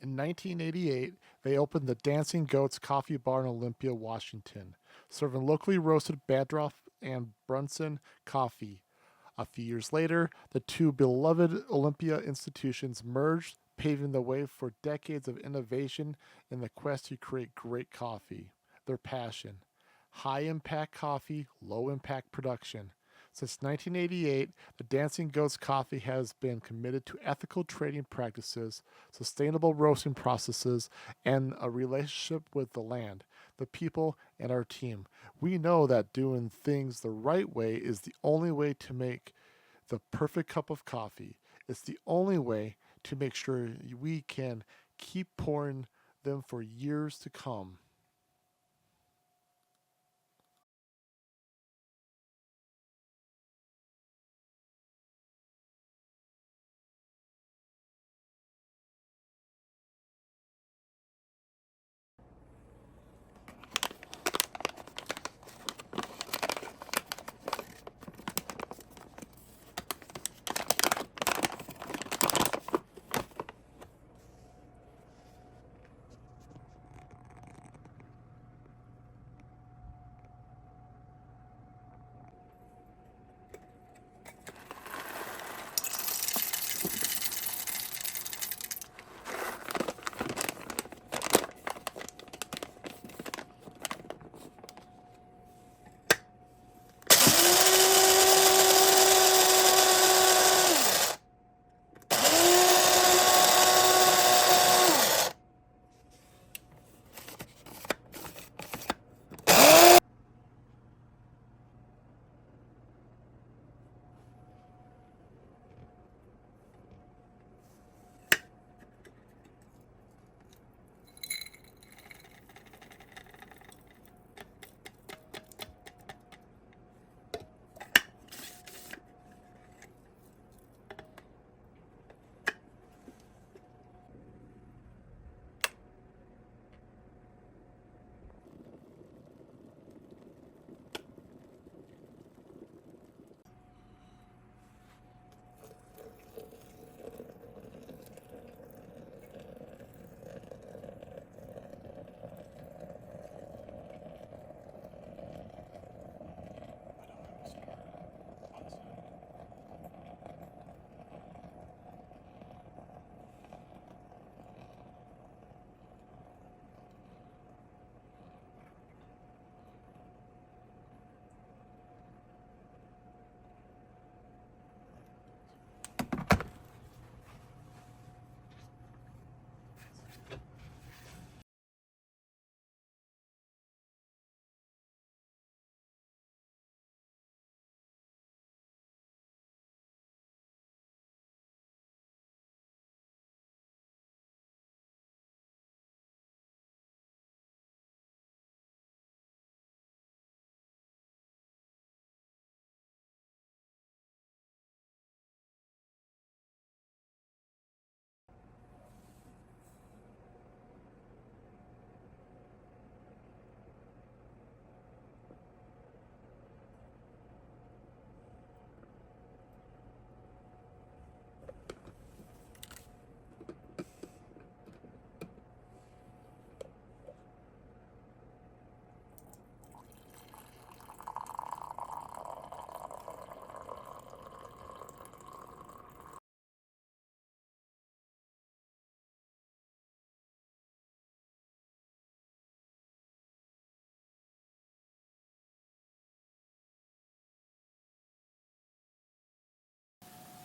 In 1988, they opened the Dancing Goats Coffee Bar in Olympia, Washington, serving locally roasted Badroff and Brunson coffee. A few years later, the two beloved Olympia institutions merged, paving the way for decades of innovation in the quest to create great coffee. Their passion: high impact coffee, low impact production. Since 1988, the Dancing Goats Coffee has been committed to ethical trading practices, sustainable roasting processes, and a relationship with the land, the people, and our team. We know that doing things the right way is the only way to make the perfect cup of coffee. It's the only way to make sure we can keep pouring them for years to come.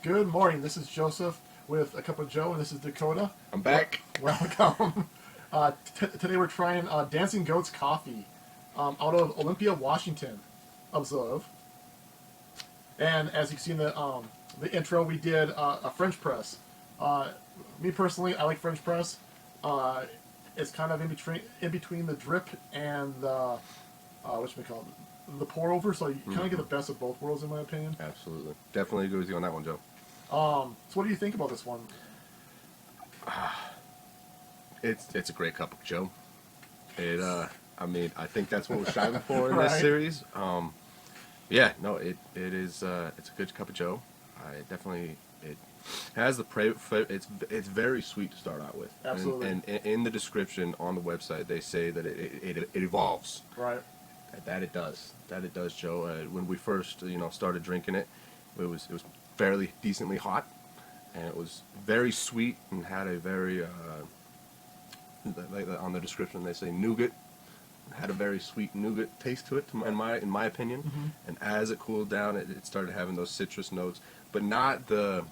Good morning. This is Joseph with a cup of Joe, and this is Dakota. I'm back. Welcome. Today we're trying Dancing Goats Coffee out of Olympia, Washington. Observe. And as you can see in the intro, we did a French press. Me personally, I like French press. It's kind of in between the drip and the whatchamacallit, the pour over, so you kind of get the best of both worlds, in my opinion. Absolutely. Definitely agree with you on that one, Joe. So what do you think about this one? It's a great cup of Joe. I mean, I think that's what we're striving for in Right. this series. Yeah, no, it is. It's a good cup of Joe. I definitely Has the it's very sweet to start out with. Absolutely. And in the description on the website, they say that it evolves. Right. That it does. That it does, Joe. When we first started drinking it, it was fairly decently hot, and it was very sweet and had a very like on the description they say nougat. Had a very sweet nougat taste to it, in my opinion. Mm-hmm. And as it cooled down, it started having those citrus notes, but not the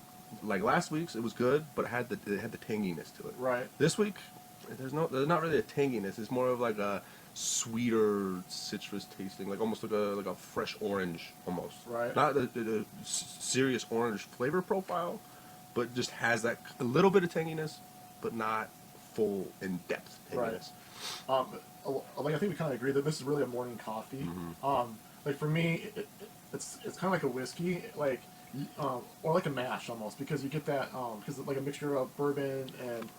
like last week's. It was good, but it had the tanginess to it. Right. This week, there's not really a tanginess. It's more of like a sweeter citrus tasting, like almost like a fresh orange almost. Right. Not the serious orange flavor profile, but just has that a little bit of tanginess, but not full in depth tanginess. Right. Like I think we kind of agree that this is really a morning coffee. Mm-hmm. Like for me, it's kind of like a whiskey, like or like a mash almost, because you get that because it's like a mixture of bourbon and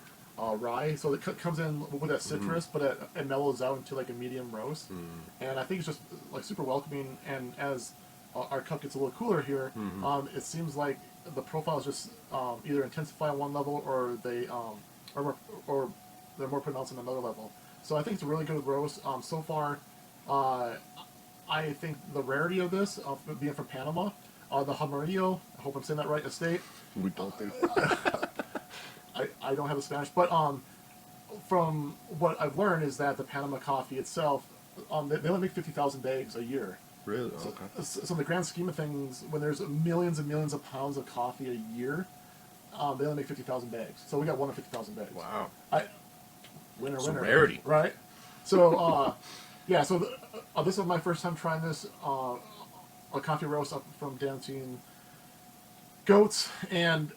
rye, so it comes in with that citrus, Mm-hmm. but it mellows out into like a medium roast. Mm-hmm. And I think it's just like super welcoming. And as our cup gets a little cooler here, Mm-hmm. it seems like the profiles just either intensify on one level or they or they're more pronounced on another level. So I think it's a really good roast. So far, I think the rarity of this, being from Panama, the Jamarillo, I hope I'm saying that right, estate. We both do. I don't have a Spanish, but from what I've learned is that the Panama coffee itself, they only make 50,000 bags a year. Really? So, Okay. so in the grand scheme of things, when there's millions and millions of pounds of coffee a year, they only make 50,000 bags. So we got one of 50,000 bags. Wow. Winner, It's a winner. rarity. Right? So, yeah, so this was my first time trying this, a coffee roast up from Dancing Goats, and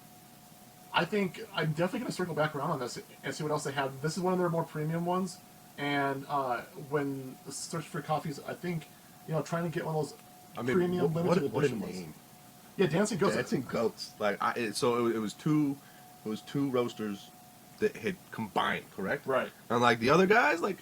I think I'm definitely going to circle back around on this and see what else they have. This is one of their more premium ones, and when search for coffees, I think, trying to get one of those premium limited what a edition ones. name. Yeah, Dancing Goats. Dancing Goats. Like so it was two roasters that had combined, correct? Right. And like the other guys, like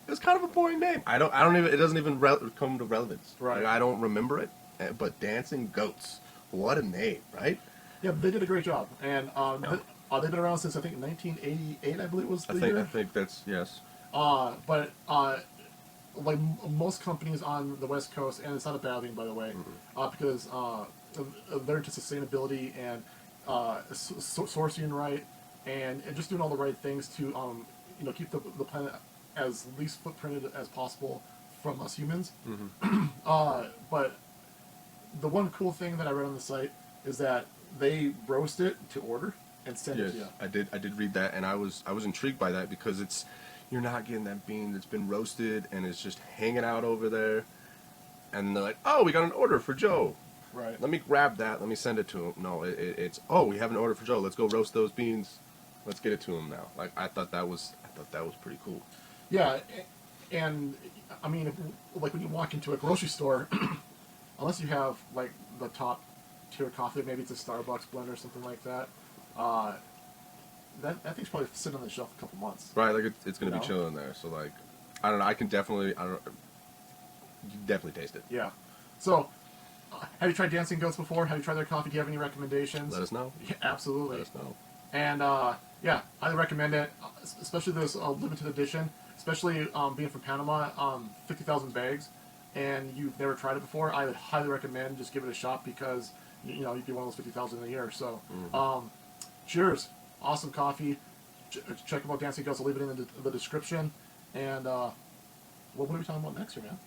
it was kind of a boring name. I don't even. It doesn't even come to relevance. Right. Like, I don't remember it. But Dancing Goats, what a name, right? Yeah, they did a great job, and they've been around since I think 1988, I believe was the I year. think that's yes. But like most companies on the West Coast, and it's not a bad thing, by the way, because they're into sustainability and sourcing right, and just doing all the right things to keep the planet as least footprinted as possible from us humans. But the one cool thing that I read on the site is that they roast it to order and send it to you. I did read that, and I was intrigued by that because you're not getting that bean that's been roasted and it's just hanging out over there, and they're like, oh, we got an order for Joe. Right. Let me grab that. Let me send it to him. No, it's oh, we have an order for Joe. Let's go roast those beans. Let's get it to him now. Like I thought that was pretty cool. Yeah, and I mean, like when you walk into a grocery store, unless you have like the top tier coffee, maybe it's a Starbucks blend or something like that. That thing's probably sitting on the shelf a couple months. Right, like it's gonna be chilling there. So like, I don't know. You can definitely taste it. Yeah. So, have you tried Dancing Goats before? Have you tried their coffee? Do you have any recommendations? Let us know. Yeah, absolutely. Let us know. And yeah, I recommend it, especially this limited edition. Especially being from Panama, 50,000 bags, and you've never tried it before. I would highly recommend just give it a shot because you'd be one of those 50,000 a year. So, cheers! Awesome coffee. Check them out, Dancing Goats. I'll leave it in the description. And what are we talking about next here, man?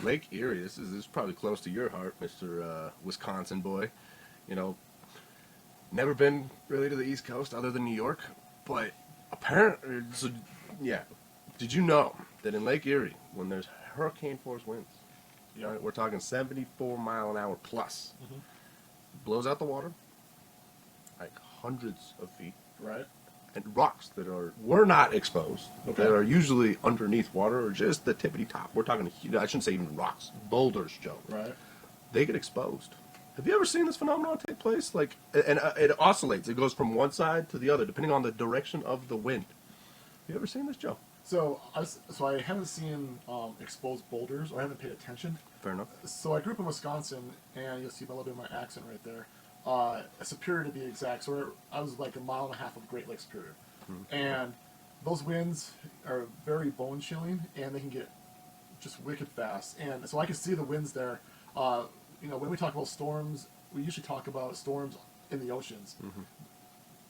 Lake Erie. This is probably close to your heart, Mr. Wisconsin boy. Never been really to the East Coast other than New York, but apparently, yeah. Did you know that in Lake Erie, when there's hurricane force winds, right, we're talking 74 mile an hour plus, blows out the water, like hundreds of feet, Right. and rocks that were not exposed, that are usually underneath water or just the tippity top. We're talking, I shouldn't say even rocks, boulders, Joe. Right. They get exposed. Have you ever seen this phenomenon take place? Like, and it oscillates. It goes from one side to the other, depending on the direction of the wind. Have you ever seen this, Joe? So I haven't seen exposed boulders, or I haven't paid attention. Fair enough. So I grew up in Wisconsin, and you'll see a little bit of my accent right there. Superior to be exact. So I was like a mile and a half of Great Lakes Superior, and those winds are very bone chilling, and they can get just wicked fast. And so I can see the winds there. When we talk about storms, we usually talk about storms in the oceans.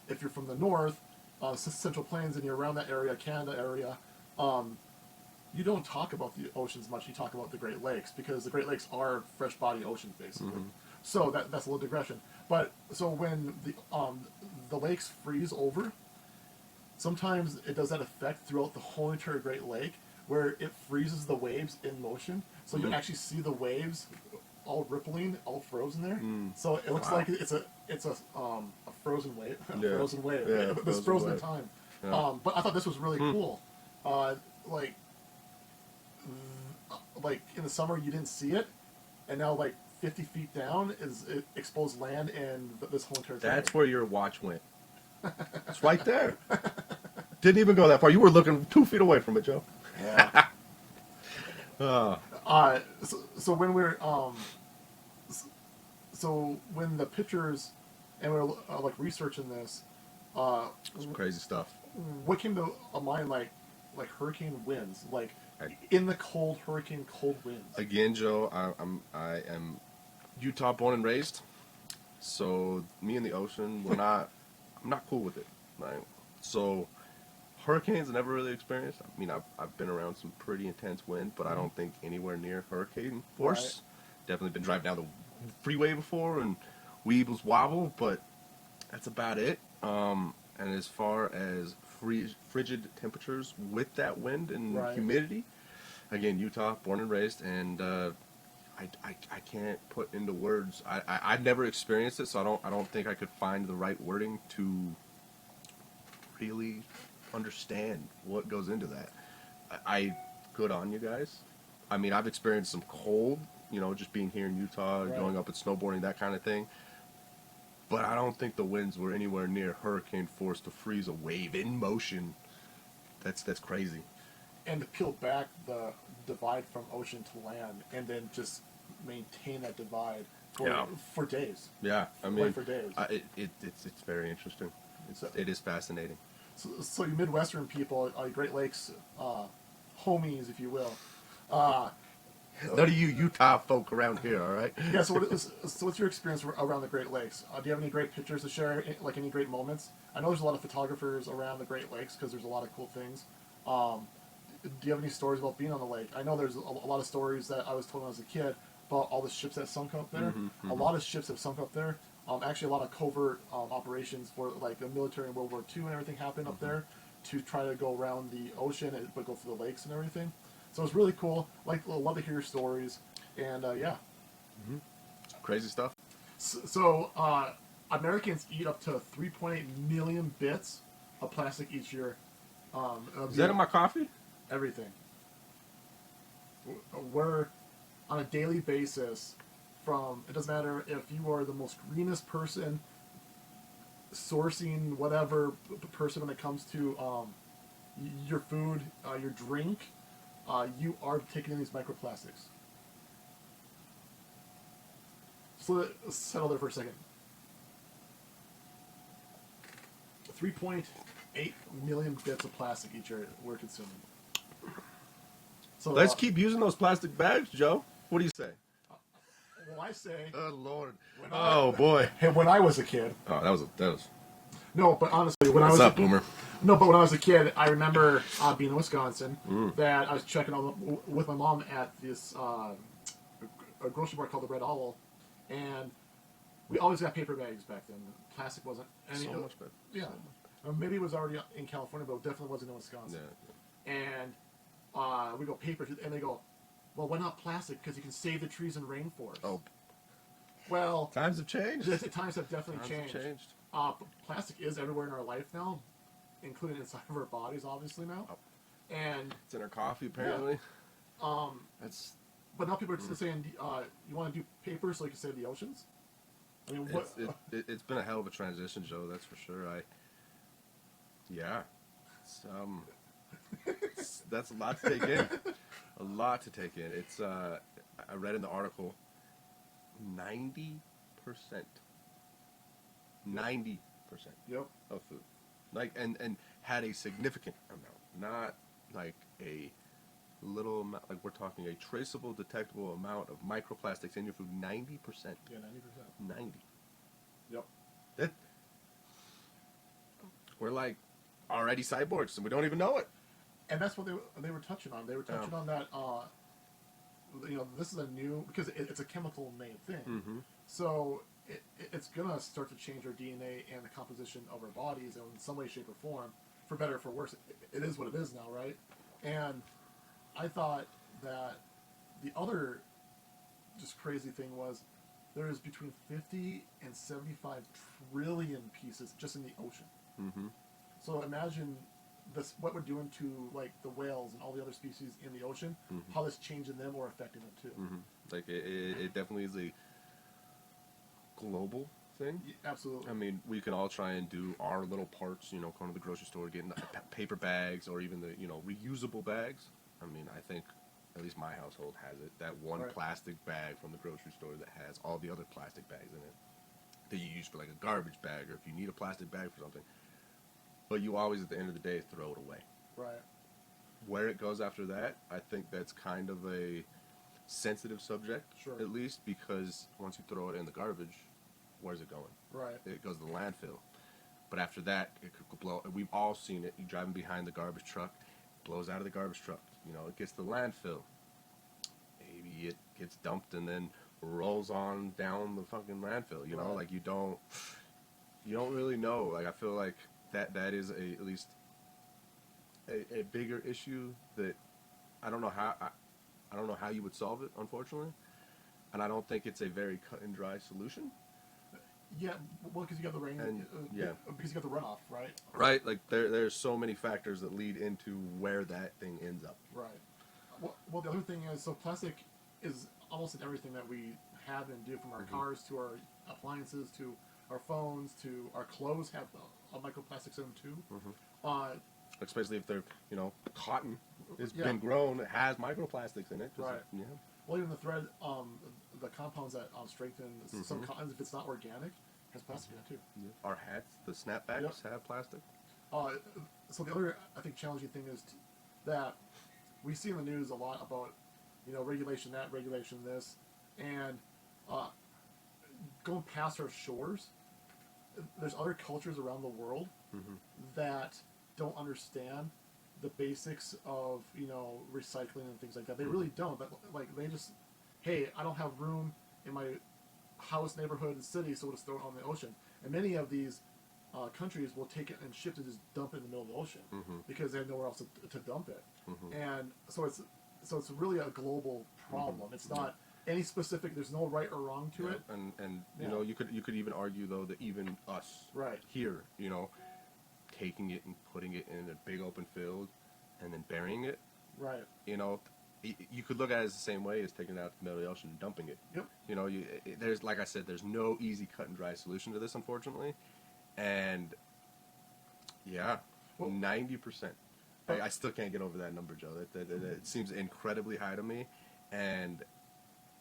If you're from the north, Central Plains, and you're around that area, Canada area, you don't talk about the oceans much. You talk about the Great Lakes, because the Great Lakes are fresh body oceans, basically. So that's a little digression. But so when the lakes freeze over, sometimes it does that effect throughout the whole entire Great Lake, where it freezes the waves in motion. So you actually see the waves all rippling, all frozen there. So it looks like it's a frozen wave, frozen wave. Yeah, It's frozen in time. Yeah. But I thought this was really cool. Like in the summer you didn't see it, and now like 50 feet down is exposed land and this whole entire thing. That's where your watch went. It's right there. Didn't even go that far. You were looking 2 feet away from it, Joe. Yeah. So when we're so when the pictures and we're like researching this, Some crazy stuff. what came to mind like hurricane winds, like in the cold hurricane cold winds. Again, Joe, I am Utah born and raised, so me and the ocean, I'm not cool with it, right? So hurricanes I never really experienced. I mean, I've been around some pretty intense wind, but I don't think anywhere near hurricane force. Right. Definitely been driving down the freeway before and weebles wobble, but that's about it. And as far as frigid temperatures with that wind and humidity, again, Utah, born and raised, and I can't put into words. I've never experienced it, so I don't think I could find the right wording to really understand what goes into that. Good on you guys. I mean, I've experienced some cold, just being here in Utah, going up and snowboarding, that kind of thing. But I don't think the winds were anywhere near hurricane force to freeze a wave in motion. That's crazy. And to peel back the divide from ocean to land, and then just maintain that divide for days. Yeah, I mean, for days. It's very interesting. It is fascinating. So you Midwestern people, Great Lakes homies, if you will. None of you Utah folk around here, all right? Yeah. So what's your experience around the Great Lakes? Do you have any great pictures to share? Like any great moments? I know there's a lot of photographers around the Great Lakes because there's a lot of cool things. Do you have any stories about being on the lake? I know there's a lot of stories that I was told when I was a kid about all the ships that sunk up there. A lot of ships have sunk up there. Actually, a lot of covert operations for like the military in World War II and everything happened up there to try to go around the ocean but go through the lakes and everything. So it's really cool. Love to hear your stories, and yeah. Crazy stuff. So Americans eat up to 3.8 million bits of plastic each year. Is that in my coffee? Everything. We're on a daily basis. It doesn't matter if you are the most greenest person, sourcing whatever person when it comes to your food, your drink, you are taking in these microplastics. So let's settle there for a second. 3.8 million bits of plastic each year we're consuming. So Let's keep using those plastic bags, Joe. What do you say? Well, I say. Oh Lord. Boy. Hey, when I was a kid. Oh, that was. No, but honestly, when What's I was up, Boomer? No, but when I was a kid, I remember being in Wisconsin that I was checking on with my mom at this a grocery bar called the Red Owl, and we always got paper bags back then. Plastic wasn't. So much better. Yeah. So much. Maybe it was already in California, but it definitely wasn't in Wisconsin. Yeah. And we go paper, and they go, well, why not plastic? Because you can save the trees and rainforest. Oh. Well, Times have changed. Times have definitely changed. Plastic is everywhere in our life now, including inside of our bodies, obviously now. Oh. And it's in our coffee, apparently. Yeah. That's. But now people are saying, you want to do paper so you can save the oceans? I mean, what? It's been a hell of a transition, Joe. That's for sure. Yeah. That's a lot to take in. A lot to take in. It's. I read in the article, 90% 90% Yep. of food. Like, and had a significant amount, not like a little amount. Like, we're talking a traceable, detectable amount of microplastics in your food. 90%. Yeah, 90%. 90. Yep. That, we're like already cyborgs and we don't even know it. And that's what they were touching on. They were touching on that. This is a new, because it's a chemical made thing. Mm-hmm. So it's gonna start to change our DNA and the composition of our bodies in some way, shape, or form, for better or for worse. It is what it is now, right? And I thought that the other just crazy thing was there is between 50 and 75 trillion pieces just in the ocean. Mm-hmm. So imagine this, what we're doing to like the whales and all the other species in the ocean, how that's changing them or affecting them too. Mm-hmm. Like, it definitely is a global thing. Yeah, absolutely. I mean, we can all try and do our little parts, going to the grocery store, getting the paper bags, or even the, reusable bags. I mean, I think at least my household has it. That one Right. plastic bag from the grocery store that has all the other plastic bags in it that you use for like a garbage bag, or if you need a plastic bag for something. But you always, at the end of the day, throw it away. Right. Where it goes after that, I think that's kind of a sensitive subject, Sure. at least, because once you throw it in the garbage, where's it going? Right. It goes to the landfill. But after that, it could blow. We've all seen it. You're driving behind the garbage truck, it blows out of the garbage truck. It gets to the landfill. Maybe it gets dumped and then rolls on down the fucking landfill. Right. Like you don't really know. Like, I feel like that is at least a bigger issue that I don't know how you would solve it, unfortunately, and I don't think it's a very cut and dry solution. Yeah, well, because you got the rain, And, yeah. because you got the runoff, right? Right, like there's so many factors that lead into where that thing ends up. Right. Well, the other thing is, so plastic is almost in everything that we have and do, from our cars to our appliances to our phones to our clothes have microplastics in them too. Especially if they're, cotton has Yeah. been grown, it has microplastics in it. Right. Yeah. Well, even the thread, the compounds that strengthen some cottons, if it's not organic, has plastic in it too. Yeah. Our hats, the snapbacks, have plastic. So the other, I think, challenging thing is that we see in the news a lot about, regulation that, regulation this, and going past our shores, there's other cultures around the world that don't understand the basics of, recycling and things like that. They really don't. But, like, they just, hey, I don't have room in my house, neighborhood, and city, so we'll just throw it on the ocean. And many of these countries will take it and ship it and just dump it in the middle of the ocean because they have nowhere else to dump it. And so it's really a global problem. It's not any specific. There's no right or wrong to it. And you could even argue, though, that even us here, taking it and putting it in a big open field and then burying it, right? You could look at it as the same way as taking it out to the middle of the ocean and dumping it. Yep. There's, like I said, there's no easy cut and dry solution to this, unfortunately. And yeah, 90%. I still can't get over that number, Joe. That seems incredibly high to me, and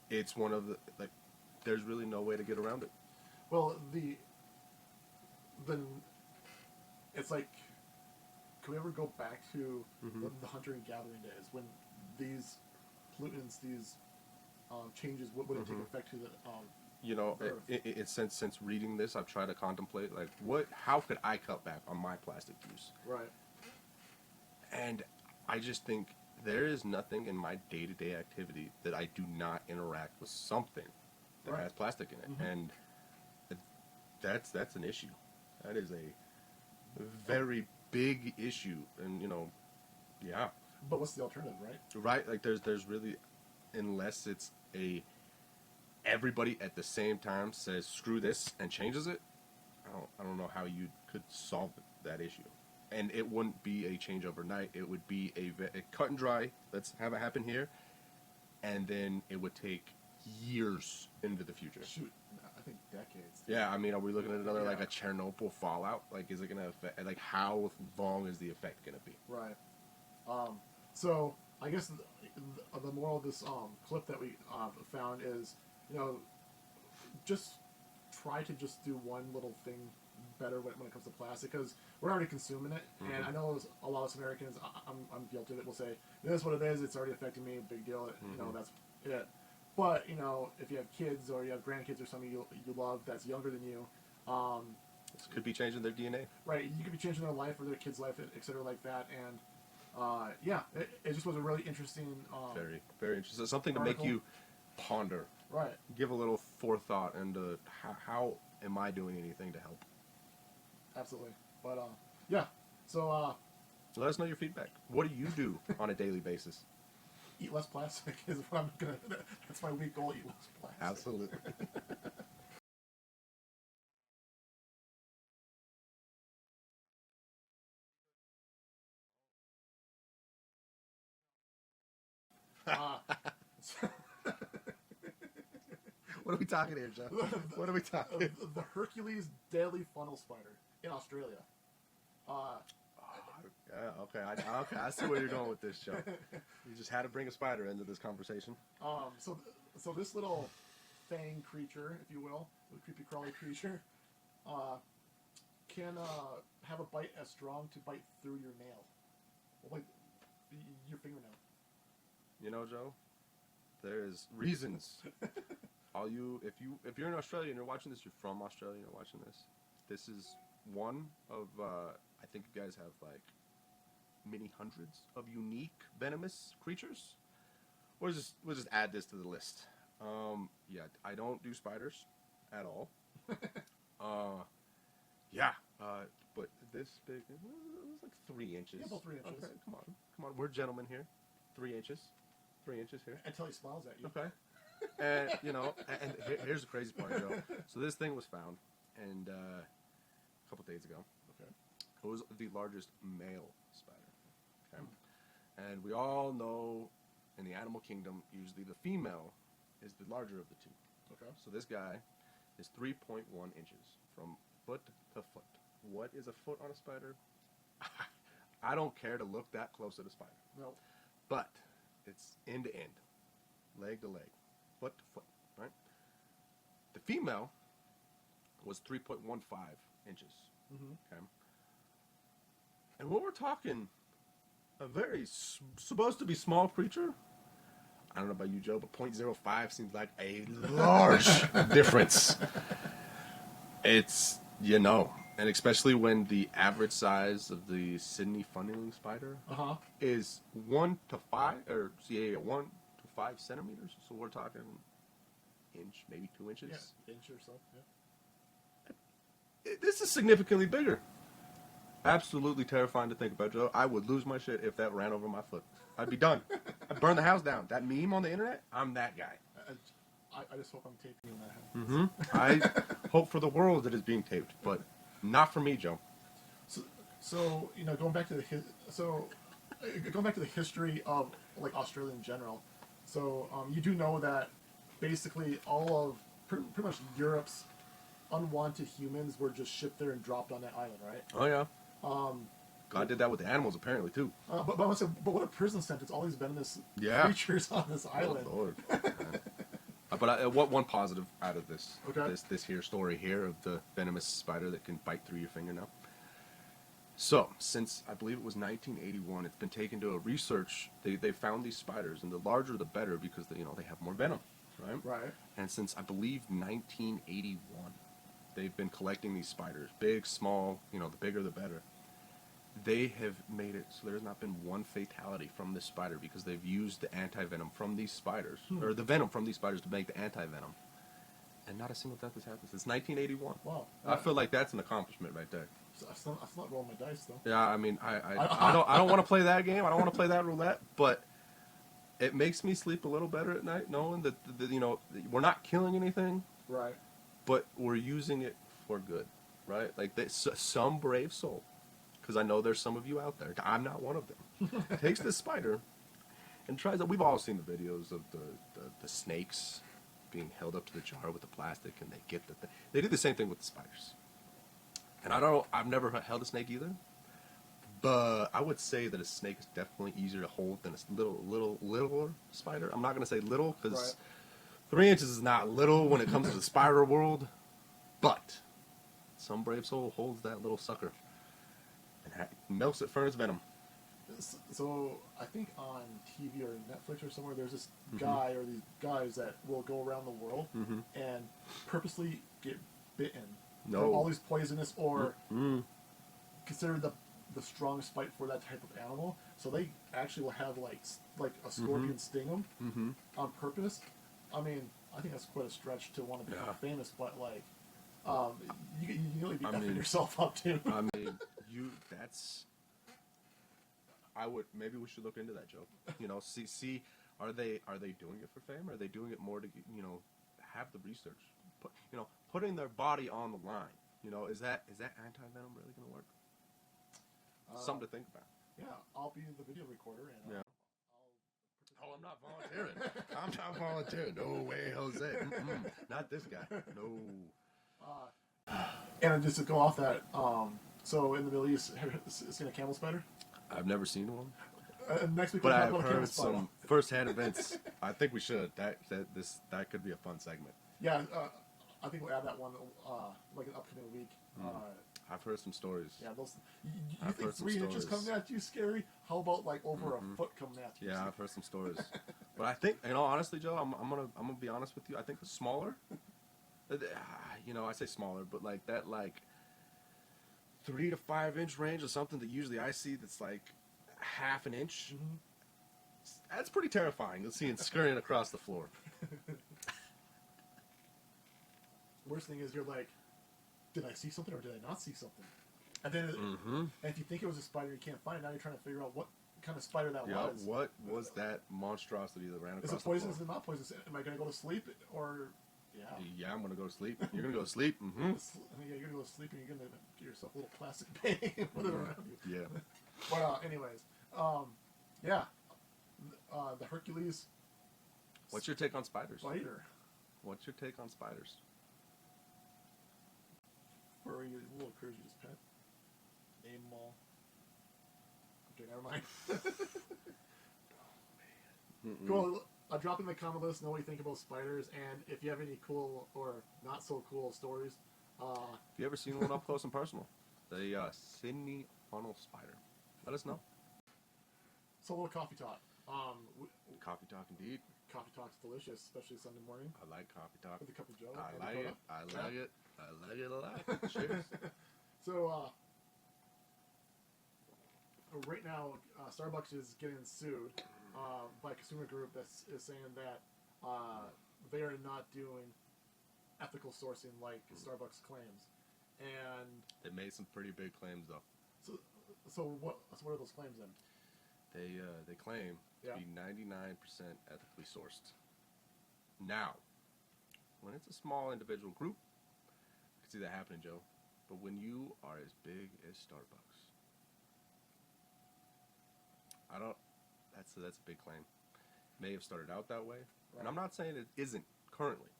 it's one of the, like, there's really no way to get around it. Well, it's like, can we ever go back to the hunter and gathering days when these pollutants, these changes wouldn't take effect to the since reading this, I've tried to contemplate, like, how could I cut back on my plastic use? Right. And I just think there is nothing in my day-to-day activity that I do not interact with something that has plastic in it, and that's an issue. That is a very big issue, and yeah. But what's the alternative, right? Right, like there's really, unless it's everybody at the same time says screw this and changes it, I don't know how you could solve that issue. And it wouldn't be a change overnight. It would be a cut and dry, let's have it happen here, and then it would take years into the future. Shoot, I think decades. Yeah, I mean, are we looking at another, like a Chernobyl fallout? Like, is it going to affect, like, how long is the effect going to be? Right. So, I guess the moral of this clip that we found is, just try to just do one little thing better when it comes to plastic, because we're already consuming it, and I know a lot of us Americans, I'm guilty of it, will say, it is what it is, it's already affecting me, big deal, you know, that's it. But, you know, if you have kids or you have grandkids or somebody you love that's younger than you, this could be changing their DNA. Right, you could be changing their life or their kid's life, etc. like that, and yeah, it just was a really interesting Very, very interesting. Something to article. make you ponder. Right. Give a little forethought into how am I doing anything to help? Absolutely. But yeah. So Let us know your feedback. What do you do on a daily basis? eat less plastic is what I'm gonna. That's my week goal. Eat less plastic. Absolutely. What are we talking here, Jeff? What are we talking? The Hercules deadly funnel spider in Australia. Yeah, okay. I see where you're going with this, Joe. You just had to bring a spider into this conversation. So this little fang creature, if you will, the creepy crawly creature, can have a bite as strong to bite through your nail, like your fingernail. You know, Joe, there's reasons. If you're in Australia and you're watching this, you're from Australia and you're watching this. This is one of I think you guys have like many hundreds of unique venomous creatures. We'll just add this to the list. Yeah, I don't do spiders at all. Yeah, but this big, it was like 3 inches. Yeah, about 3 inches. Okay, come on, we're gentlemen here. 3 inches, 3 inches here. Until he smiles at you. Okay. And you know, and here's the crazy part, Joe. So this thing was found, and a couple days ago. Okay. It was the largest male spider. Okay. And we all know, in the animal kingdom, usually the female is the larger of the two. Okay. So this guy is 3.1 inches from foot to foot. What is a foot on a spider? I don't care to look that close at a spider. No. But it's end to end, leg to leg, foot to foot, right? The female was 3.15 inches. Okay. And when we're talking a very supposed to be small creature, I don't know about you, Joe, but 0.05 seems like a large difference. It's, you know, and especially when the average size of the Sydney funneling spider is 1 to 5, or 1 to 5 centimeters. So we're talking inch, maybe 2 inches. Yeah, inch or so. Yeah. This is significantly bigger. Absolutely terrifying to think about, Joe. I would lose my shit if that ran over my foot. I'd be done. I'd burn the house down. That meme on the internet, I'm that guy. I just hope I'm taping when that happens. I hope for the world that it's being taped, but not for me, Joe. So you know, going back to the history of like Australia in general. So you do know that basically all of pretty much Europe's unwanted humans were just shipped there and dropped on that island, right? Oh yeah. God did that with the animals apparently too. But what a prison sentence! All these venomous creatures on this island. Oh, Lord. But what one positive out of this this here story here of the venomous spider that can bite through your fingernail. So since I believe it was 1981, it's been taken to a research. They found these spiders, and the larger the better because they have more venom, right? Right. And since I believe 1981, they've been collecting these spiders, big, small. The bigger the better. They have made it so there's not been one fatality from this spider because they've used the anti-venom from these spiders, or the venom from these spiders to make the anti-venom. And not a single death has happened since 1981. Wow. I feel like that's an accomplishment right there. I'm not rolling my dice, though. Yeah, I mean, I don't want to play that game. I don't want to play that roulette, but it makes me sleep a little better at night knowing that, we're not killing anything. Right. But we're using it for good, right? Like some brave soul, because I know there's some of you out there. I'm not one of them. Takes this spider and tries it. We've all seen the videos of the snakes being held up to the jar with the plastic, and they get the thing. They do the same thing with the spiders. And I've never held a snake either, but I would say that a snake is definitely easier to hold than a littler spider. I'm not going to say little because 3 inches is not little when it comes to the spider world, But some brave soul holds that little sucker and milks it for its venom. So I think on TV or Netflix or somewhere, there's this guy or these guys that will go around the world and purposely get bitten from all these poisonous or considered the strongest bite for that type of animal. So they actually will have like a scorpion sting them on purpose. I mean, I think that's quite a stretch to want to become famous, but like, you really be effing yourself up too. I mean, maybe we should look into that, Joe. You know, see, are they doing it for fame? Or are they doing it more to, you know, have the research, putting their body on the line? You know, is that anti-venom really going to work? Something to think about. Yeah, I'll be the video recorder and I'm not volunteering. I'm not volunteering. No way, Jose. Not this guy. No. And just to go off that, so in the Middle East, have you seen a camel spider? I've never seen one. Next week, but I've heard some first-hand events. I think we should. That could be a fun segment. Yeah, I think we'll add that one like an upcoming week. I've heard some stories. Yeah, those. You think 3 inches coming at you scary? How about like over a foot coming at you? Yeah, I've heard some stories. But I think, honestly, Joe, I'm gonna be honest with you. I think the smaller, I say smaller, but like that 3 to 5 inch range is something that usually I see that's like half an inch. That's pretty terrifying to see it scurrying across the floor. Worst thing is you're like, did I see something or did I not see something? And then and if you think it was a spider, you can't find it. Now you're trying to figure out what kind of spider that was. What was that monstrosity that ran across the floor? Is it poisonous? Is it not poisonous? Am I going to go to sleep or... Yeah, I'm going to go to sleep. You're going to go to sleep? Yeah, you're going to go to sleep and you're going to get yourself a little plastic bag. Yeah. But anyways, the Hercules... What's your take on spiders? Spider. What's your take on spiders? Where are your little critters you just pet? Name them all. Okay, never mind. Cool. Drop in the comment, let us know what you think about spiders, and if you have any cool or not so cool stories. Have you ever seen one up close and personal? The Sydney funnel spider. Let us know. So a little coffee talk. Coffee talk indeed. Coffee talk's delicious, especially Sunday morning. I like coffee talk. With a cup of Joe. I like it. I like it. I like it a lot. Cheers. So, right now, Starbucks is getting sued by a consumer group that is saying that they are not doing ethical sourcing like Starbucks claims, and they made some pretty big claims though. So what are those claims then? They claim to be 99% ethically sourced. Now, when it's a small individual group, I can see that happening, Joe. But when you are as big as Starbucks, that's a big claim. May have started out that way, and I'm not saying it isn't currently.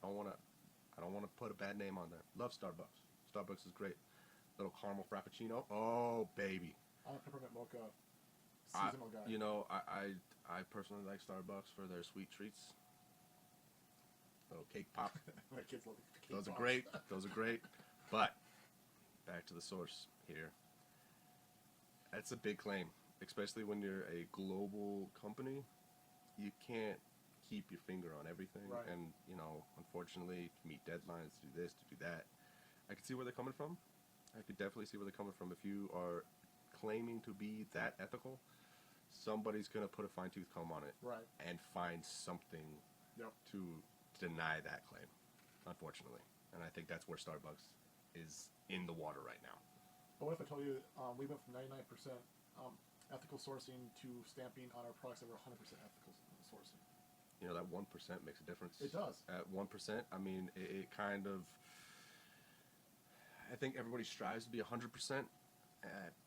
I don't want to put a bad name on there. Love Starbucks. Starbucks is great. Little caramel frappuccino. Oh baby. I'm a peppermint mocha seasonal guy. I personally like Starbucks for their sweet treats. Little cake pop. My kids love the cake Those pops. are great. Those are great. But back to the source here. That's a big claim, especially when you're a global company. You can't keep your finger on everything, and unfortunately, to meet deadlines, to do this, to do that. I can see where they're coming from. I could definitely see where they're coming from. If you are claiming to be that ethical, somebody's gonna put a fine-tooth comb on it, and find something to deny that claim. Unfortunately, and I think that's where Starbucks is in the water right now. But what if I told you we went from 99% ethical sourcing to stamping on our products that were 100% ethical sourcing? That 1% makes a difference. It does. At 1%, I mean, it kind of... I think everybody strives to be 100%,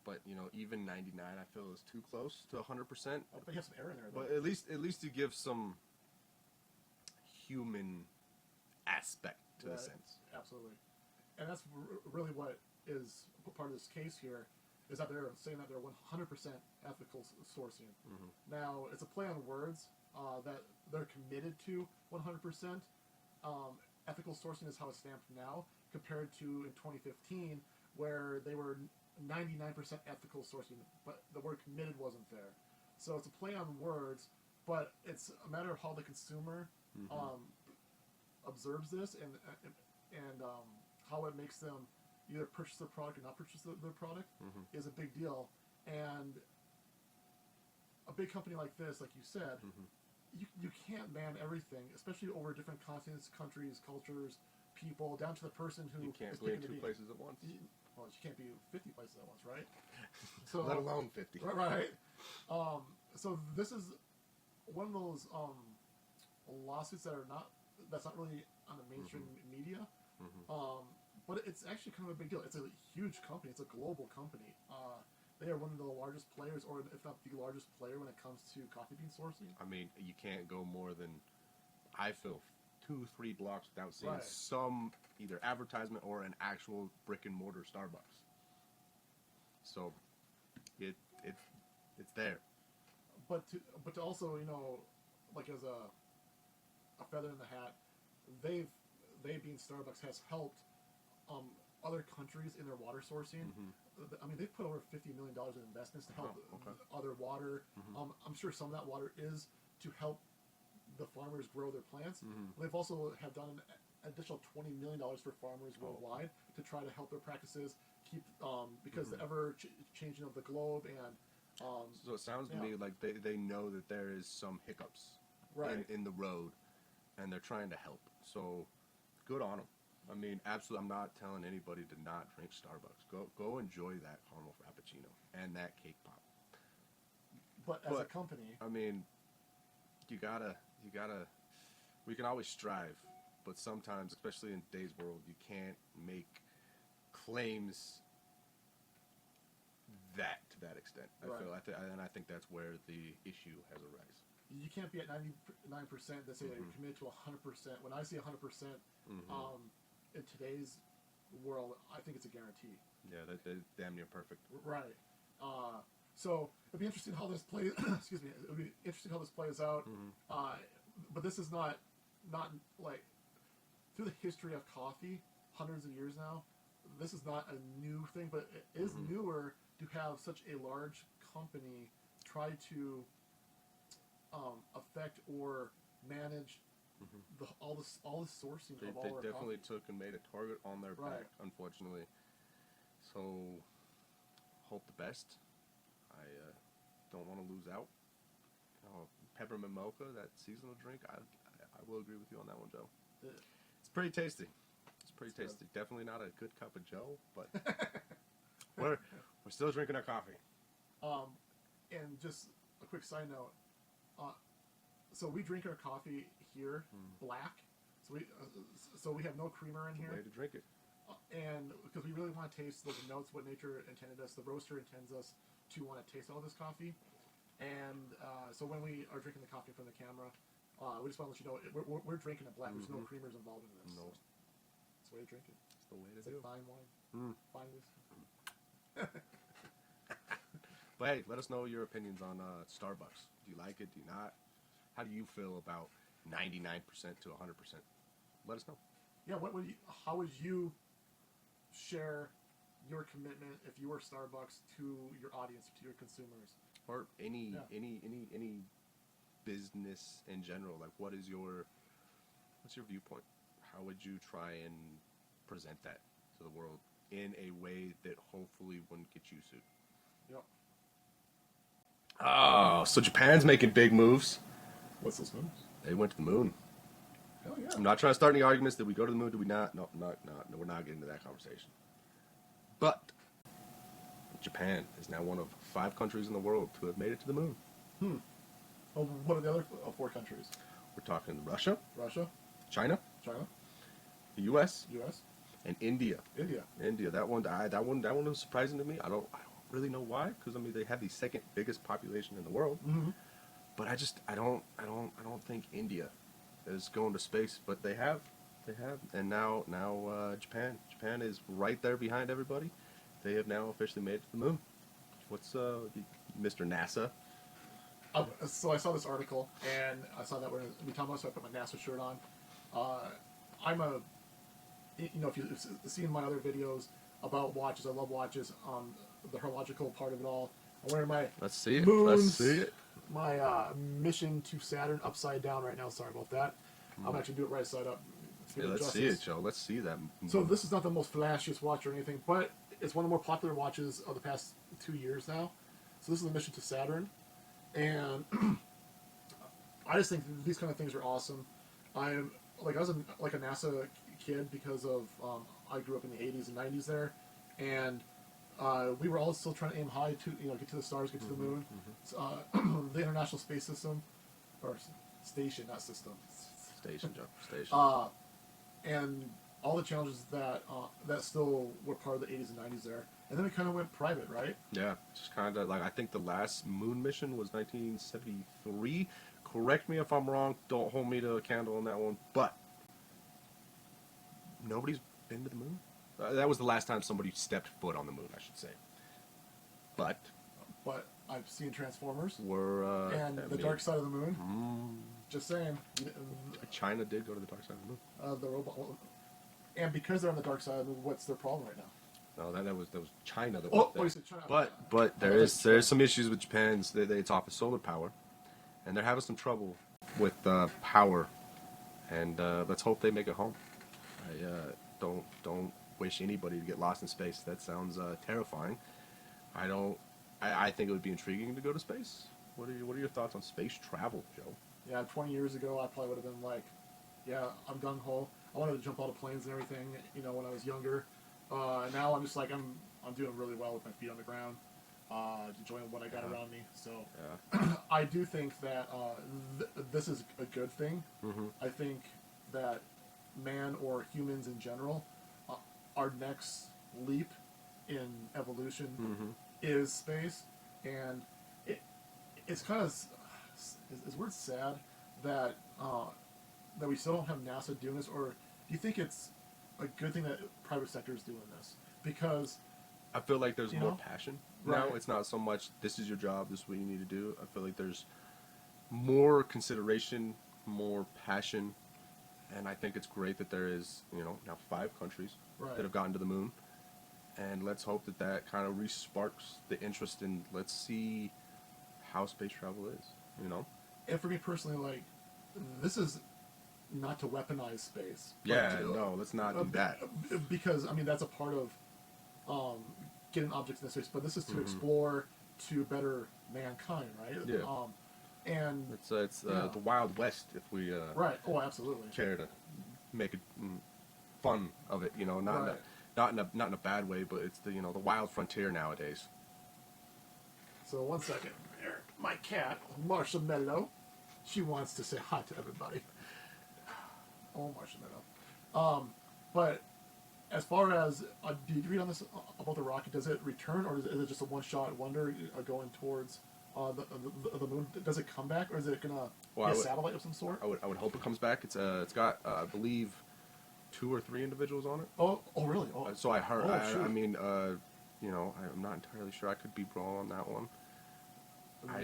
but, even 99, I feel, is too close to 100%. But you have some error in there, though. But at least you give some human aspect to the sense. Absolutely. And that's really what is part of this case here, is that they're saying that they're 100% ethical sourcing. Now, it's a play on words that they're committed to 100%. Ethical sourcing is how it's stamped now, compared to in 2015, where they were 99% ethical sourcing, but the word committed wasn't there. So it's a play on words, but it's a matter of how the consumer observes this and how it makes them either purchase the product or not purchase the product is a big deal. And a big company like this, like you said, you can't ban everything, especially over different continents, countries, cultures, people, down to the person who You can't is be in picking two the places at once. Well, you can't be 50 places at once, right? So, Let alone 50. Right. So this is one of those lawsuits that's not really on the mainstream media. But it's actually kind of a big deal. It's a huge company. It's a global company. They are one of the largest players, or if not the largest player, when it comes to coffee bean sourcing. I mean, you can't go more than, I feel, 2-3 blocks without seeing some either advertisement or an actual brick and mortar Starbucks. So, it's there. But to also, you know, like as a feather in the hat, they being Starbucks has helped other countries in their water sourcing. I mean, they've put over $50 million in investments to help other water. I'm sure some of that water is to help the farmers grow their plants. They've also have done an additional $20 million for farmers worldwide to try to help their practices keep because the ever changing of the globe and so it sounds to me like they know that there is some hiccups in the road, and they're trying to help. So good on them. I mean, absolutely, I'm not telling anybody to not drink Starbucks. Go enjoy that caramel frappuccino and that cake pop. But as a company, I mean, you gotta. We can always strive, but sometimes, especially in today's world, you can't make claims to that extent. I think that's where the issue has arisen. You can't be at 99% that say that you're committed to 100%. When I see 100%, in today's world, I think it's a guarantee. Yeah, that's damn near perfect. Right. So it'd be interesting how this plays. Excuse me. It'd be interesting how this plays out. But this is not like through the history of coffee, hundreds of years now. This is not a new thing, but it is newer to have such a large company try to affect or manage all the sourcing of all They our definitely coffee. took and made a target on their back, unfortunately. So, hope the best. I don't want to lose out. Peppermint mocha, that seasonal drink, I will agree with you on that one, Joe. It's pretty tasty. It's pretty tasty. Definitely not a good cup of Joe, but we're still drinking our coffee. And just a quick side note. So we drink our coffee here black. So we have no creamer in here. Way to drink it. And because we really want to taste those notes, what nature intended us, the roaster intends us to want to taste all this coffee. And so when we are drinking the coffee from the camera, we just want to let you know we're drinking it black. There's no creamers involved in this. No. So it's the way to drink it. It's the way to It's do like fine wine, fine whiskey. But hey, let us know your opinions on Starbucks. Do you like it? Do you not? How do you feel about 99% to 100%? Let us know. Yeah, how would you share your commitment if you were Starbucks to your audience, to your consumers? Or any business in general. Like, what's your viewpoint? How would you try and present that to the world in a way that hopefully wouldn't get you sued? Yep. Oh, so Japan's making big moves. What's those moves? They went to the moon. Hell yeah. I'm not trying to start any arguments. Did we go to the moon? Did we not? No, we're not getting into that conversation. But Japan is now one of 5 countries in the world to have made it to the moon. Well, what are the other 4 countries? We're talking Russia, Russia, China, China, the U.S., U.S., and India. India. That one was surprising to me. I don't really know why, because I mean they have the second biggest population in the world. But I don't think India is going to space, but they have, and now Japan is right there behind everybody. They have now officially made it to the moon. What's Mr. NASA? So I saw this article, and I saw that we talking about, so I put my NASA shirt on. I'm a you know, if you've seen my other videos about watches, I love watches. The horological part of it all. I'm wearing my Let's see it. moons, Let's see it. my mission to Saturn upside down right now. Sorry about that. I'm actually do it right side up. Yeah, let's see it, Joe. Let's see that. So this is not the most flashiest watch or anything, but it's one of the more popular watches of the past 2 years now. So this is the mission to Saturn, and I just think these kind of things are awesome. I was a NASA kid because of I grew up in the 80s and 90s there, and we were all still trying to aim high to get to the stars, get to the moon. The International Space System, or station, not system. Station, Joe. Station. And all the challenges that still were part of the 80s and 90s there, and then we kind of went private, right? Yeah, just kind of like I think the last moon mission was 1973. Correct me if I'm wrong. Don't hold me to a candle on that one. But nobody's been to the moon. That was the last time somebody stepped foot on the moon, I should say. But I've seen Transformers and the Dark Side of the Moon. Just saying. China did go to the dark side of the moon. The robot, and because they're on the dark side of the moon, what's their problem right now? No, that was China that went there. You said China. But there is some issues with Japan's. It's off of solar power, and they're having some trouble with power. And let's hope they make it home. I don't wish anybody to get lost in space. That sounds terrifying. I think it would be intriguing to go to space. What are your thoughts on space travel, Joe? Yeah, 20 years ago, I probably would have been like, yeah, I'm gung ho. I wanted to jump out of planes and everything, when I was younger. Now I'm just like, I'm doing really well with my feet on the ground, enjoying what I got around me. So I do think that this is a good thing. I think that man, or humans in general, our next leap in evolution is space, and it's kind of is word sad that that we still don't have NASA doing this, or do you think it's a good thing that private sector is doing this? Because I feel like there's more passion right. now. It's not so much this is your job, this is what you need to do. I feel like there's more consideration, more passion, and I think it's great that there is now 5 countries right. that have gotten to the moon, and let's hope that kind of re-sparks the interest in let's see how space travel is. And for me personally, like, this is not to weaponize space. Yeah, no, let's not do that. Because, that's a part of getting objects in space, but this is to explore, to better mankind, right? Yeah. And it's the Wild West, if we right. Oh, absolutely. care to make it fun of it, not in a bad way, but it's the the wild frontier nowadays. So 1 second. My cat, Marshmallow, she wants to say hi to everybody. Oh, Marshmallow. But as far as, did you read on this about the rocket? Does it return, or is it just a one-shot wonder going towards the moon? Does it come back, or is it gonna be a satellite of some sort? I would hope it comes back. It's got I believe 2 or 3 individuals on it. Oh, really? Oh. So I heard. Oh, I'm not entirely sure. I could be wrong on that one.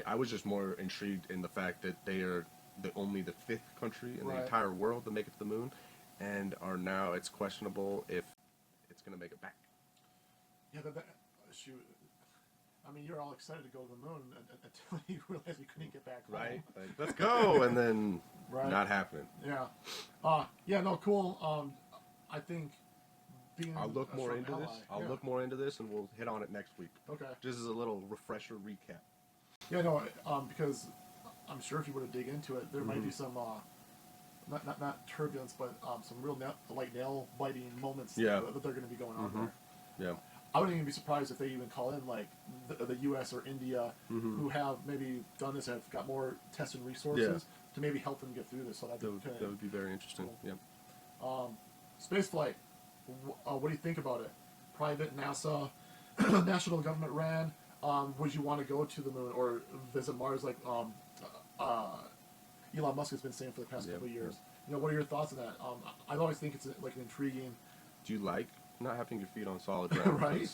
I was just more intrigued in the fact that they are only the 5th country in the entire world to make it to the moon, and now it's questionable if it's going to make it back. Yeah, shoot. You're all excited to go to the moon until you realize you couldn't get back home. Right. Like, let's go, and then not happening. Yeah. Yeah. No. Cool. I think being. I'll look more into this. I'll look more into this, and we'll hit on it next week. Okay. Just as a little refresher recap. Yeah, no, because I'm sure if you were to dig into it, there might be some, not turbulence, but some real nail-biting moments that they're going to be going on there. Yeah. I wouldn't even be surprised if they even call in, like, the U.S. or India, who have maybe done this, have got more tested resources to maybe help them get through this. So that would be very interesting. Cool. Yeah. Space flight, what do you think about it? Private, NASA, national government ran. Would you want to go to the moon or visit Mars like Elon Musk has been saying for the past couple of years? What are your thoughts on that? I always think it's like an intriguing. Do you like not having your feet on solid ground? Right.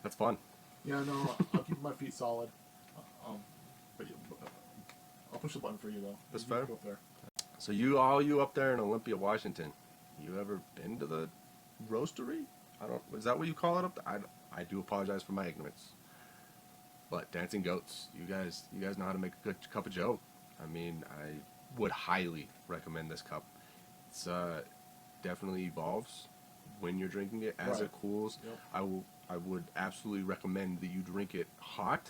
That's fun. Yeah, no, I'll keep my feet solid. But I'll push the button for you though. That's fair. Go up there. So you up there in Olympia, Washington, You ever been to the roastery? Is that what you call it up there? I do apologize for my ignorance. But Dancing Goats, you guys know how to make a good cup of Joe. I mean, I would highly recommend this cup. It's definitely evolves when you're drinking it as it cools. Yep. I would absolutely recommend that you drink it hot,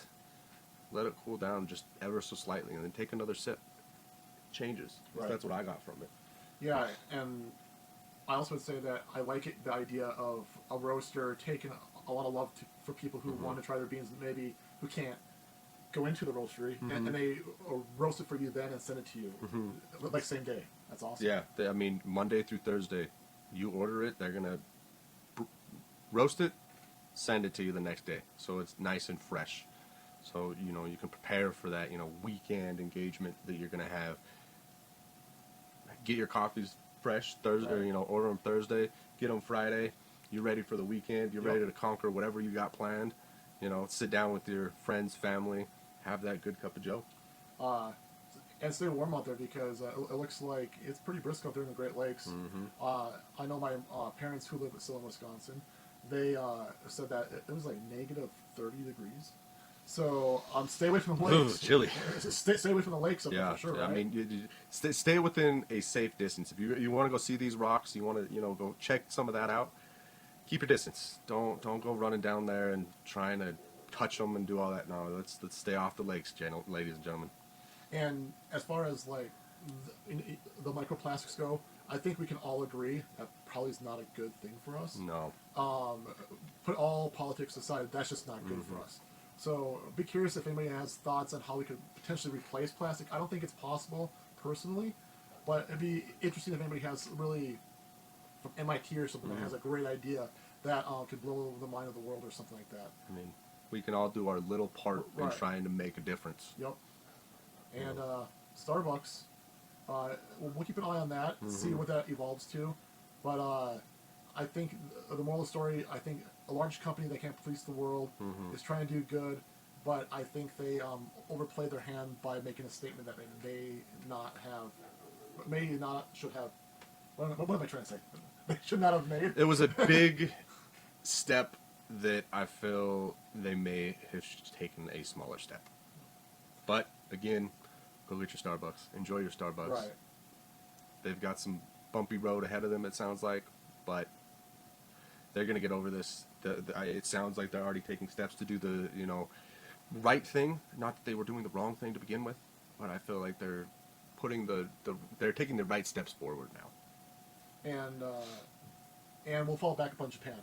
let it cool down just ever so slightly, and then take another sip. It changes. That's what I got from it. Yeah, and I also would say that I like the idea of a roaster taking a lot of love for people who want to try their beans, maybe who can't go into the roastery, and they roast it for you then and send it to you, like same day. That's awesome. Yeah, I mean, Monday through Thursday, you order it, they're going to roast it, send it to you the next day. So it's nice and fresh. So, you know, you can prepare for that, you know, weekend engagement that you're going to have. Get your coffees fresh Thursday, or, you know, order them Thursday, get them Friday. You're ready for the weekend. You're ready to conquer whatever you got planned. You know, sit down with your friends, family, have that good cup of Joe. And stay warm out there because it looks like it's pretty brisk out there in the Great Lakes. I know my parents who live still in Wisconsin. They said that it was like negative 30 degrees. So stay away from the lakes. Ooh, chilly. Stay away from the lakes up there for sure. Right? I mean, stay within a safe distance. If you want to go see these rocks, you want to go check some of that out. Keep your distance. Don't go running down there and trying to touch them and do all that. No, let's stay off the lakes, ladies and gentlemen. And as far as like the microplastics go, I think we can all agree that probably is not a good thing for us. No. Put all politics aside, that's just not good for us. So be curious if anybody has thoughts on how we could potentially replace plastic. I don't think it's possible personally, but it'd be interesting if anybody has really from MIT or something that has a great idea that could blow the mind of the world or something like that. I mean, we can all do our little part in trying to make a difference. Yep. And Starbucks, we'll keep an eye on that, see what that evolves to. But I think the moral of the story, I think a large company that can't police the world is trying to do good, but I think they overplayed their hand by making a statement that they should have. What am I trying to say? They should not have made. It was a big step that I feel they may have taken a smaller step. But again, go get your Starbucks. Enjoy your Starbucks. Right. They've got some bumpy road ahead of them, it sounds like, but they're going to get over this. It sounds like they're already taking steps to do the, right thing. Not that they were doing the wrong thing to begin with, but I feel like they're putting they're taking the right steps forward now. And we'll fall back upon Japan.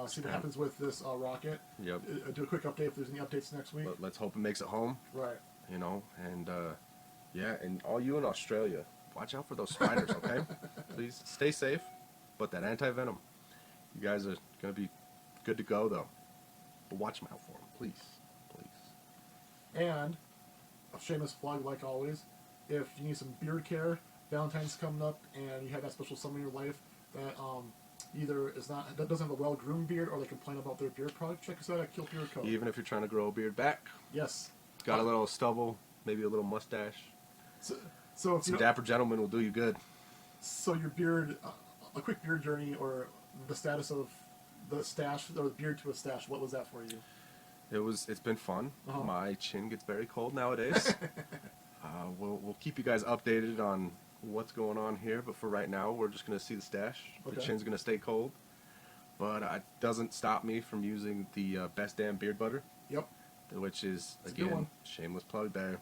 See what happens with this rocket. Yep. Do a quick update if there's any updates next week. But let's hope it makes it home. Right. And and all you in Australia, watch out for those spiders, okay? Please stay safe, but that anti-venom, you guys are going to be good to go, though. But watch them out for them, please. And a shameless plug, like always, if you need some beard care, Valentine's coming up, and you have that special someone in your life that either doesn't have a well-groomed beard or they complain about their beard product, check us out at KILT BEARD CO. Even if you're trying to grow a beard back. Yes. Got a little stubble, maybe a little mustache. So if some dapper gentleman will do you good. So your beard, a quick beard journey, or the status of the stash, or the beard to a stash, what was that for you? It's been fun. My chin gets very cold nowadays. We'll keep you guys updated on what's going on here, but for right now, we're just going to see the stash. Okay. The chin's going to stay cold, but it doesn't stop me from using the Best Damn Beard Butter. Yep. Which is, again, shameless plug there.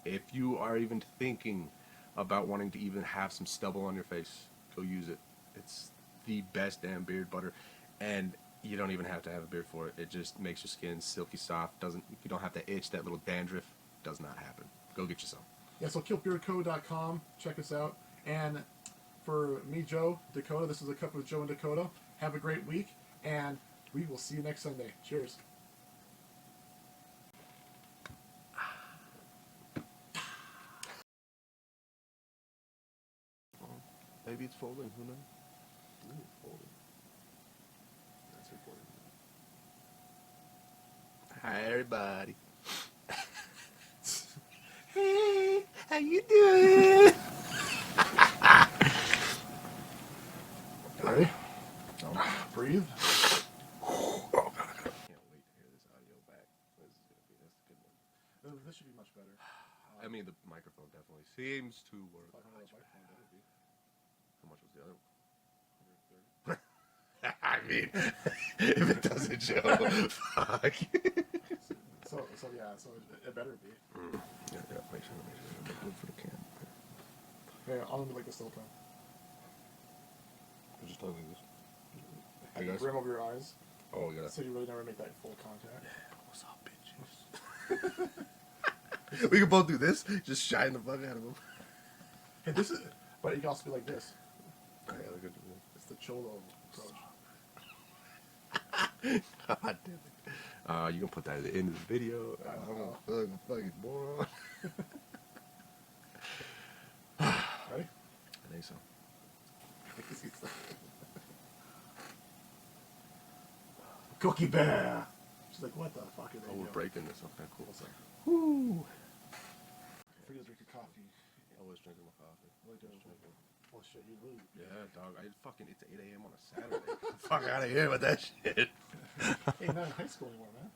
If you are even thinking about wanting to even have some stubble on your face, go use it. It's the best damn beard butter, and you don't even have to have a beard for it. It just makes your skin silky soft. You don't have to itch. That little dandruff does not happen. Go get you some. Yeah, so KILTBEARDCO.com. Check us out. And for me, Joe, Dakota, this is a cup of Joe and Dakota. Have a great week, and we will see you next Sunday. Cheers. Maybe it's folding. Who knows? Maybe it's folding. That's recording. Hi, everybody. Hey, how you doing? breathe. Oh God, I can't wait to hear this audio back. That's a good one. This should be much better. I mean, the microphone definitely seems to work. I don't know what microphone better be. How much was the other one? 130. I mean, if it doesn't show, fuck. So it better be. Yeah, make sure. Look for the can. Hey, I'm gonna be like this the whole time. I'm just talking like this. I guess. Rim over your eyes. Oh, yeah. So you really never make that full contact. What's up, bitches? We can both do this. Just shine the fuck out of them. Hey, this is. But you can also be like this. Yeah, we could do It's the cholo approach. that. God damn it. You can put that at the end of the video. I'm a fucking moron. Ready? I think so. Cookie bear. She's like, what the fuck are they Oh, we're doing? breaking this. Okay, cool. What's that? Woo. For you to drink your coffee. Always drinking my coffee. Really doing drinking. Well, shit, you lose. Yeah, dog. It's 8 a.m. on a Saturday. Fuck out of here with that shit. Hey, not in high school anymore, man.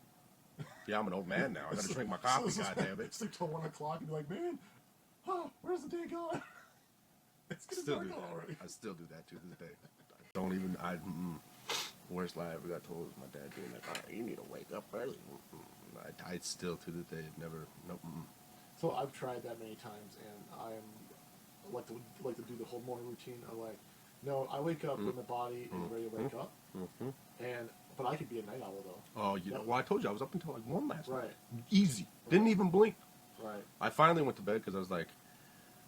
Yeah, I'm an old man now. I gotta drink my coffee, goddammit. Sleep till 1 o'clock and be like, man, where's the day going? It's getting dark already. I still do that to this day. I don't even. Worst lie I ever got told was my dad being like, "You need to wake up early." I still to this day never. Nope. So I've tried that many times, and I'm like to do the whole morning routine. I'm like, no, I wake up when the body is ready to wake up, but I could be a night owl though. Oh, you know. Well, I told you I was up until like 1 last night. Right. Easy. Didn't even blink. Right. I finally went to bed because I was like,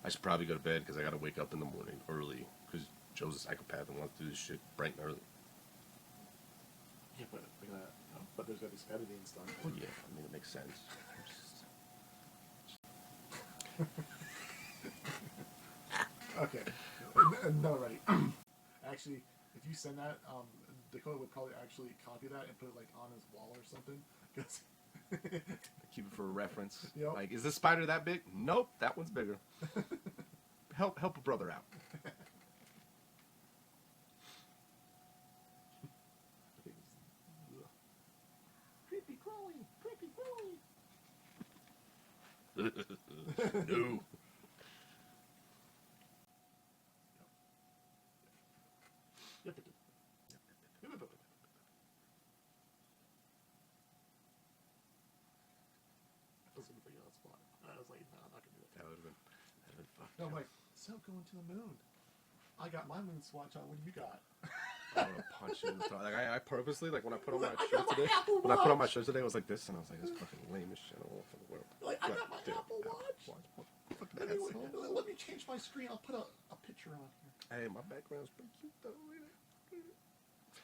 I should probably go to bed because I got to wake up in the morning early because Joe's a psychopath and wants to do this shit bright and early. Yeah, but there's got to be some editing and stuff. Well, yeah, I mean it makes sense. Okay, no, ready. Actually, if you send that, Dakota would probably actually copy that and put it like on his wall or something. Cause Keep it for a reference. Yep. Like, is this spider that big? Nope, that one's bigger. Help a brother out. Creepy crawly, creepy crawly. No. I was like, no, I'm not gonna do that. That would have been fucked. No, I'm like, so going to the moon. I got my moon swatch on. What do you got? I want to punch you in the throat. Like I purposely, like when I put on my shirt today, I was like this, and I was like, this fucking lamest shit in the world. Like, I got my Apple Watch. Fucking Anyway, asshole. let me change my screen. I'll put a picture on here. Hey, my background's pretty cute though.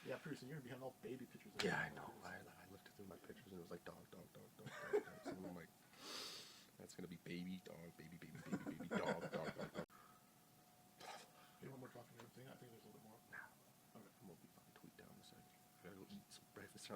Yeah, pretty soon you're gonna be having all baby pictures. Yeah, I know. I looked through my pictures and it was like dog. So I'm like, that's gonna be baby, dog, baby, dog. Hey, one more coffee and everything. I think there's a little bit more. Nah. Okay, I'm gonna be fucking tweet down in a second. I gotta go eat some breakfast.